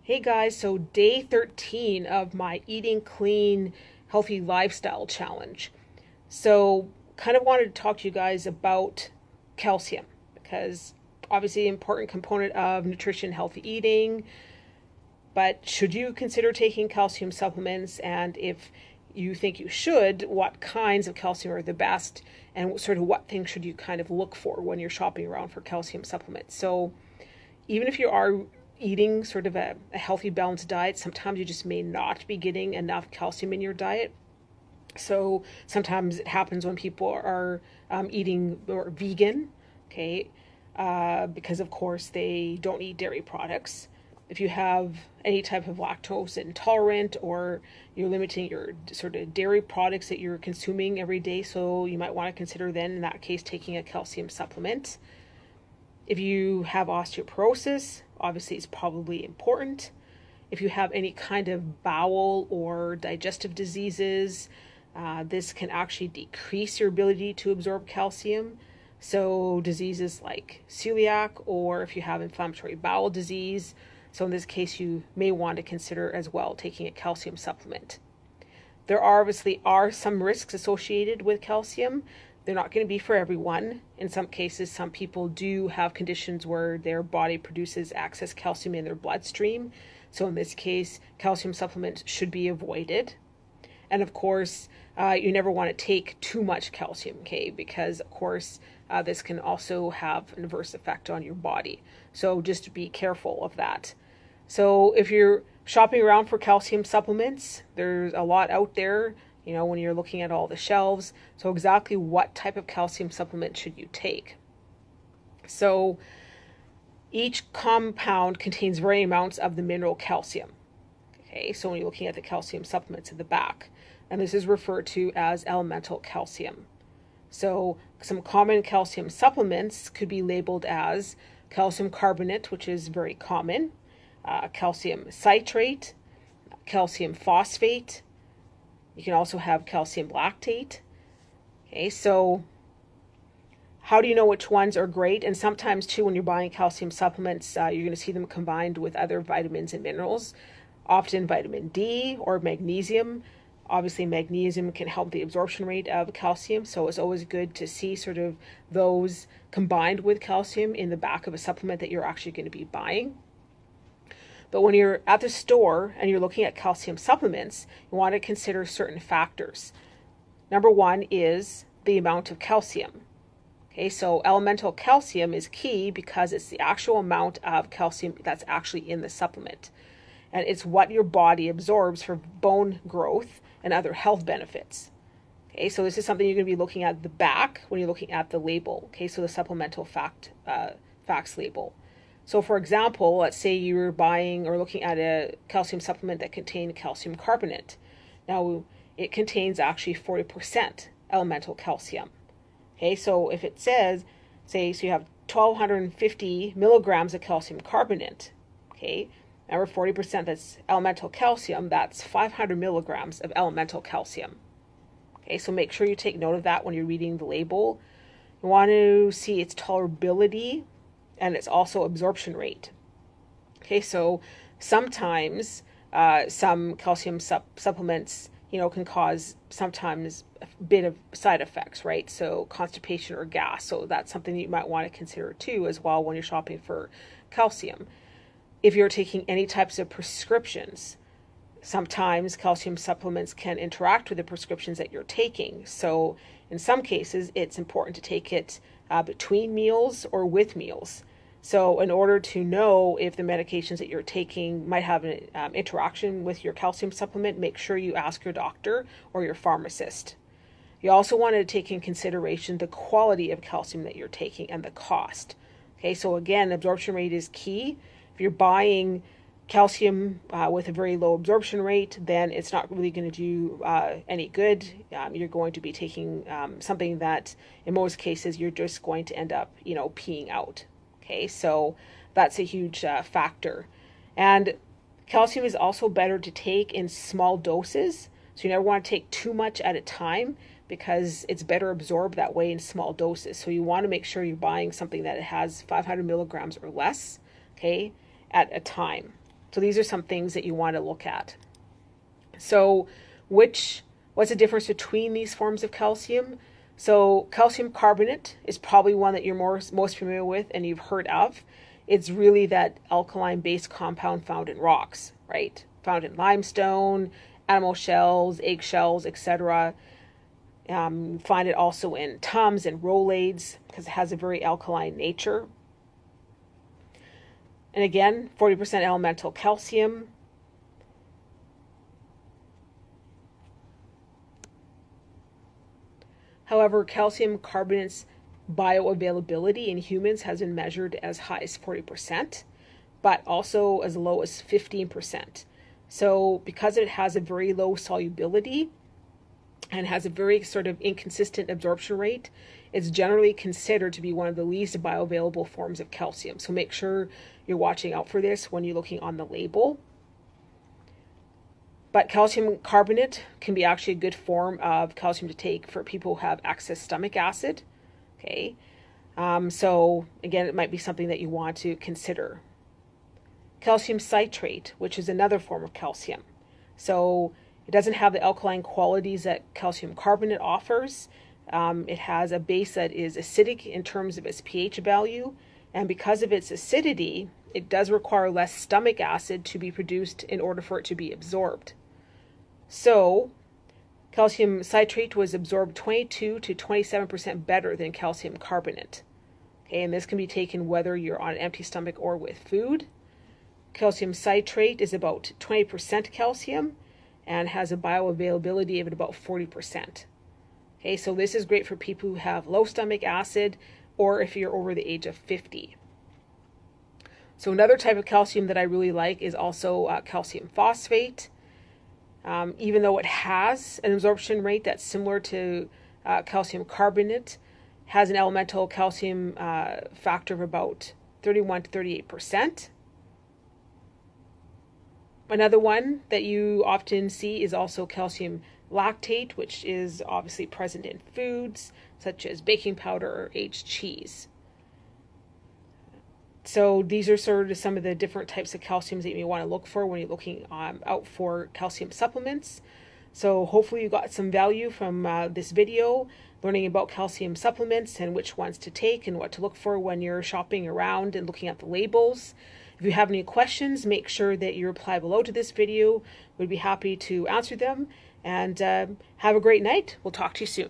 Hey guys, so day 13 of my eating clean, healthy lifestyle challenge. So, kind of wanted to talk to you guys about calcium because obviously an important component of nutrition, healthy eating. But should you consider taking calcium supplements? And if you think you should, what kinds of calcium are the best? And sort of what things should you kind of look for when you're shopping around for calcium supplements? So, even if you are eating sort of a healthy, balanced diet, sometimes you just may not be getting enough calcium in your diet. So sometimes it happens when people are eating or vegan, okay, because of course they don't eat dairy products. If you have any type of lactose intolerant or you're limiting your sort of dairy products that you're consuming every day, so you might want to consider then in that case taking a calcium supplement. If you have osteoporosis, obviously it's probably important. If you have any kind of bowel or digestive diseases, this can actually decrease your ability to absorb calcium. So diseases like celiac, or if you have inflammatory bowel disease, so in this case you may want to consider as well taking a calcium supplement. There obviously are some risks associated with calcium. They're not going to be for everyone. In some cases, some people do have conditions where their body produces excess calcium in their bloodstream. So in this case, calcium supplements should be avoided. And of course, you never want to take too much calcium, okay? Because of course, this can also have an adverse effect on your body. So just be careful of that. So if you're shopping around for calcium supplements, there's a lot out there, when you're looking at all the shelves. So exactly what type of calcium supplement should you take? So each compound contains varying amounts of the mineral calcium. Okay, so when you're looking at the calcium supplements at the back, and this is referred to as elemental calcium. So some common calcium supplements could be labeled as calcium carbonate, which is very common, calcium citrate, calcium phosphate. You can also have calcium lactate. Okay, so how do you know which ones are great? And sometimes too, when you're buying calcium supplements, you're going to see them combined with other vitamins and minerals, often vitamin D or magnesium. Obviously, magnesium can help the absorption rate of calcium, so it's always good to see sort of those combined with calcium in the back of a supplement that you're actually going to be buying. But when you're at the store and you're looking at calcium supplements, you want to consider certain factors. Number one is the amount of calcium. Okay, so elemental calcium is key because it's the actual amount of calcium that's actually in the supplement. And it's what your body absorbs for bone growth and other health benefits. Okay, so this is something you're going to be looking at the back when you're looking at the label. Okay, so the supplemental facts label. So for example, let's say you were buying or looking at a calcium supplement that contained calcium carbonate. Now, it contains actually 40% elemental calcium. Okay, so if it says, so you have 1,250 milligrams of calcium carbonate, okay, remember 40% that's elemental calcium, that's 500 milligrams of elemental calcium. Okay, so make sure you take note of that when you're reading the label. You want to see its tolerability and it's also absorption rate. Okay, so sometimes some calcium supplements, can cause sometimes a bit of side effects, right? So constipation or gas. So that's something that you might want to consider too as well when you're shopping for calcium. If you're taking any types of prescriptions, sometimes calcium supplements can interact with the prescriptions that you're taking. So in some cases, it's important to take it between meals or with meals. So in order to know if the medications that you're taking might have an interaction with your calcium supplement, make sure you ask your doctor or your pharmacist. You also want to take in consideration the quality of calcium that you're taking and the cost. Okay, so again, absorption rate is key. If you're buying calcium with a very low absorption rate, then it's not really going to do any good. You're going to be taking something that in most cases you're just going to end up, peeing out. Okay, so that's a huge factor. And calcium is also better to take in small doses. So you never want to take too much at a time because it's better absorbed that way in small doses. So you want to make sure you're buying something that has 500 milligrams or less, okay, at a time. So these are some things that you want to look at. So what's the difference between these forms of calcium? So calcium carbonate is probably one that you're most familiar with and you've heard of. It's really that alkaline-based compound found in rocks, right? Found in limestone, animal shells, eggshells, etc. Find it also in tums and rolaids because it has a very alkaline nature. And again, 40% elemental calcium. However, calcium carbonate's bioavailability in humans has been measured as high as 40%, but also as low as 15%. So because it has a very low solubility and has a very sort of inconsistent absorption rate, it's generally considered to be one of the least bioavailable forms of calcium. So make sure you're watching out for this when you're looking on the label. But calcium carbonate can be actually a good form of calcium to take for people who have excess stomach acid. Okay, so again, it might be something that you want to consider. Calcium citrate, which is another form of calcium. So it doesn't have the alkaline qualities that calcium carbonate offers. It has a base that is acidic in terms of its pH value, and because of its acidity, it does require less stomach acid to be produced in order for it to be absorbed. So calcium citrate was absorbed 22 to 27% better than calcium carbonate. Okay, and this can be taken whether you're on an empty stomach or with food. Calcium citrate is about 20% calcium and has a bioavailability of about 40%. Okay, so this is great for people who have low stomach acid or if you're over the age of 50. So another type of calcium that I really like is also calcium phosphate. Even though it has an absorption rate that's similar to calcium carbonate, has an elemental calcium factor of about 31 to 38%. Another one that you often see is also calcium lactate, which is obviously present in foods such as baking powder or aged cheese. So these are sort of some of the different types of calciums that you may want to look for when you're looking out for calcium supplements. So hopefully you got some value from this video, learning about calcium supplements and which ones to take and what to look for when you're shopping around and looking at the labels. If you have any questions, make sure that you reply below to this video. We'd be happy to answer them. And have a great night. We'll talk to you soon.